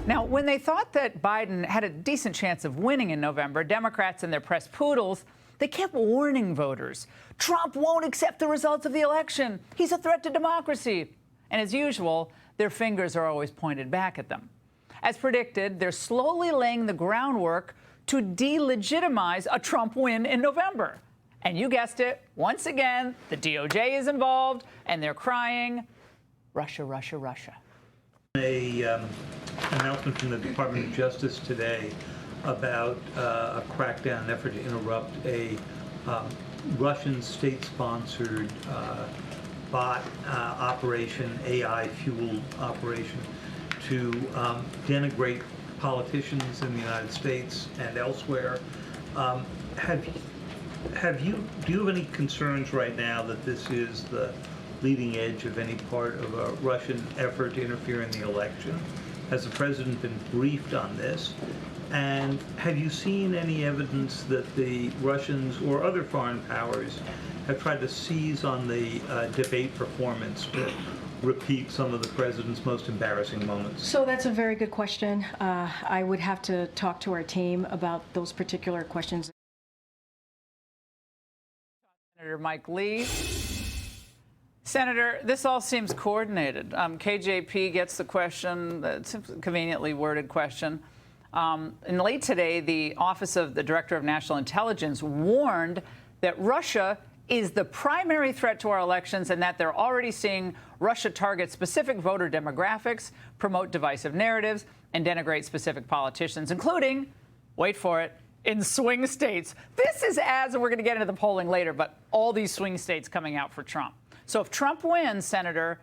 Now, when they thought that Biden had a decent chance of winning in November, Democrats and their press poodles, they kept warning voters. Trump won't accept the results of the election. He's a threat to democracy. And as usual, their fingers are always pointed back at them. As predicted, they're slowly laying the groundwork to delegitimize a Trump win in November. And you guessed it, once again, the DOJ is involved, and they're crying, Russia, Russia, Russia. An announcement from the Department of Justice today about a crackdown, an effort to interrupt a Russian state-sponsored bot operation, AI-fueled operation, to denigrate politicians in the United States and elsewhere. Do you have any concerns right now that this is the leading edge of any part of a Russian effort to interfere in the election? Has the president been briefed on this? And have you seen any evidence that the Russians or other foreign powers have tried to seize on the debate performance to repeat some of the president's most embarrassing moments? So that's a very good question. I would have to talk to our team about those particular questions. Senator Mike Lee. Senator, this all seems coordinated. KJP gets the question, it's a conveniently worded question. And late today, the Office of the Director of National Intelligence warned that Russia is the primary threat to our elections and that they're already seeing Russia target specific voter demographics, promote divisive narratives, and denigrate specific politicians, including, wait for it, in swing states. This is as, and we're going to get into the polling later, but all these swing states coming out for Trump. So if Trump wins, Senator,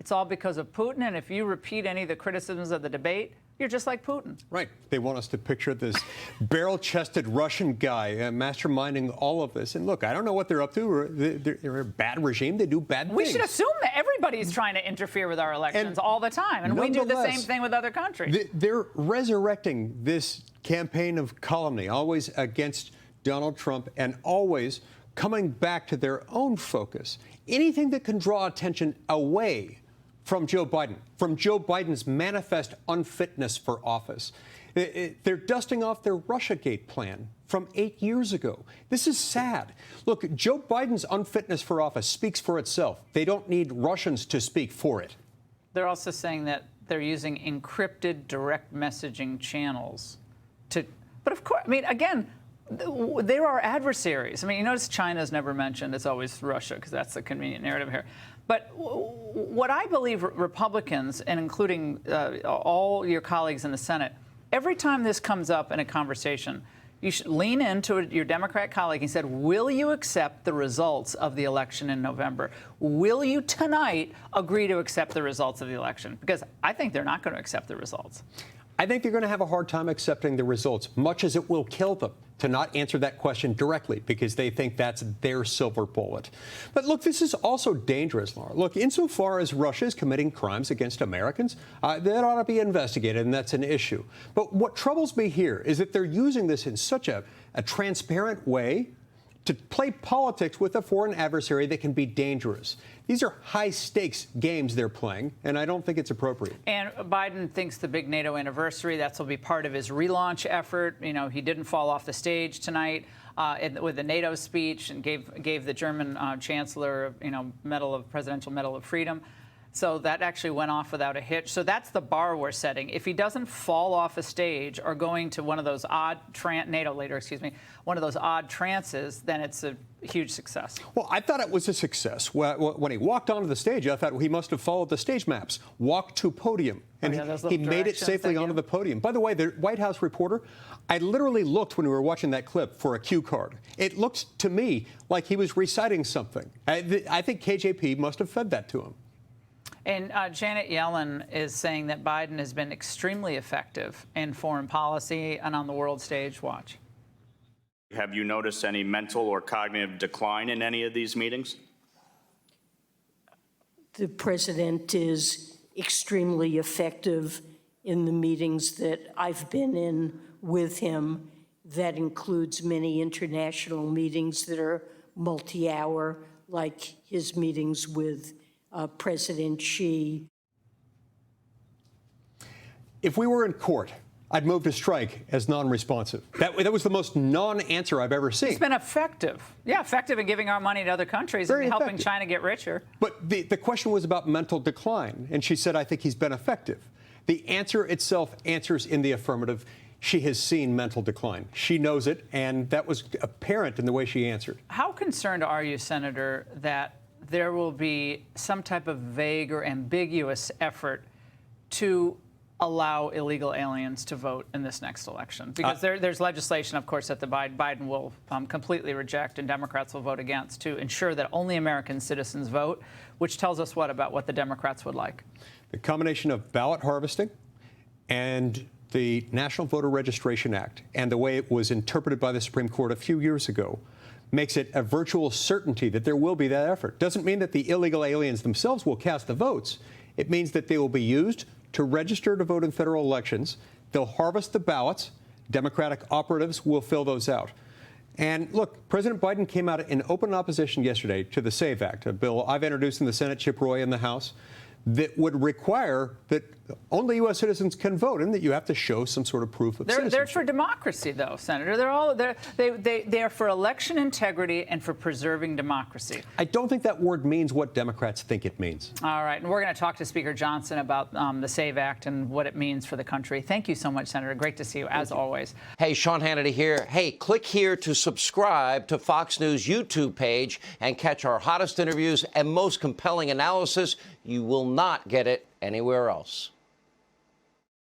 it's all because of Putin. And if you repeat any of the criticisms of the debate, you're just like Putin. Right. They want us to picture this barrel-chested Russian guy masterminding all of this. And look, I don't know what they're up to. They're a bad regime. They do bad things. We should assume that everybody's trying to interfere with our elections all the time. And we do the same thing with other countries. They're resurrecting this campaign of calumny, always against Donald Trump and always coming back to their own focus. Anything that can draw attention away from Joe Biden, from Joe Biden's manifest unfitness for office. They're dusting off their Russiagate plan from 8 years ago. This is sad. Look, Joe Biden's unfitness for office speaks for itself. They don't need Russians to speak for it. They're also saying that they're using encrypted direct messaging channels to, but of course, I mean, again, they're our adversaries. I mean, you notice China's never mentioned. It's always Russia because that's the convenient narrative here. But what I believe Republicans, and including all your colleagues in the Senate, every time this comes up in a conversation, you should lean into your Democrat colleague and said, will you accept the results of the election in November? Will you tonight agree to accept the results of the election? Because I think they're not going to accept the results. I think they're going to have a hard time accepting the results, much as it will kill them to not answer that question directly because they think that's their silver bullet. But look, this is also dangerous, Laura. Look, insofar as Russia is committing crimes against Americans, that ought to be investigated, and that's an issue. But what troubles me here is that they're using this in such a transparent way to play politics with a foreign adversary that can be dangerous. These are high-stakes games they're playing, and I don't think it's appropriate. And Biden thinks the big NATO anniversary, that will be part of his relaunch effort. You know, he didn't fall off the stage tonight with the NATO speech and gave the German chancellor, Presidential Medal of Freedom. So that actually went off without a hitch. So that's the bar we're setting. If he doesn't fall off a stage or going to one of those odd one of those odd trances, then it's a huge success. Well, I thought it was a success. When he walked onto the stage, I thought he must have followed the stage maps, walked to podium, and he made it safely onto the podium. By the way, the White House reporter, I literally looked when we were watching that clip for a cue card. It looked to me like he was reciting something. I think KJP must have fed that to him. And Janet Yellen is saying that Biden has been extremely effective in foreign policy and on the world stage. Watch. Have you noticed any mental or cognitive decline in any of these meetings? The president is extremely effective in the meetings that I've been in with him. That includes many international meetings that are multi-hour, like his meetings with President Xi. If we were in court, I'd move to strike as non-responsive. That was the most non-answer I've ever seen. It's been effective. Yeah, effective in giving our money to other countries Very and helping effective. China get richer. But the question was about mental decline, and she said, I think he's been effective. The answer itself answers in the affirmative. She has seen mental decline. She knows it, and that was apparent in the way she answered. How concerned are you, Senator, that there will be some type of vague or ambiguous effort to allow illegal aliens to vote in this next election? Because there's legislation, of course, that the Biden will completely reject and Democrats will vote against to ensure that only American citizens vote, which tells us what about what the Democrats would like? The combination of ballot harvesting and the National Voter Registration Act and the way it was interpreted by the Supreme Court a few years ago makes it a virtual certainty that there will be that effort. Doesn't mean that the illegal aliens themselves will cast the votes. It means that they will be used to register to vote in federal elections. They'll harvest the ballots. Democratic operatives will fill those out. And look, President Biden came out in open opposition yesterday to the SAVE Act, a bill I've introduced in the Senate, Chip Roy in the House, that would require that only U.S. citizens can vote and that you have to show some sort of proof of citizenship. They're for democracy, though, Senator. They're for election integrity and for preserving democracy. I don't think that word means what Democrats think it means. All right, and we're going to talk to Speaker Johnson about the SAVE Act and what it means for the country. Thank you so much, Senator. Great to see you, as always. Hey, Sean Hannity here. Hey, click here to subscribe to Fox News YouTube page and catch our hottest interviews and most compelling analysis. You will not get it anywhere else.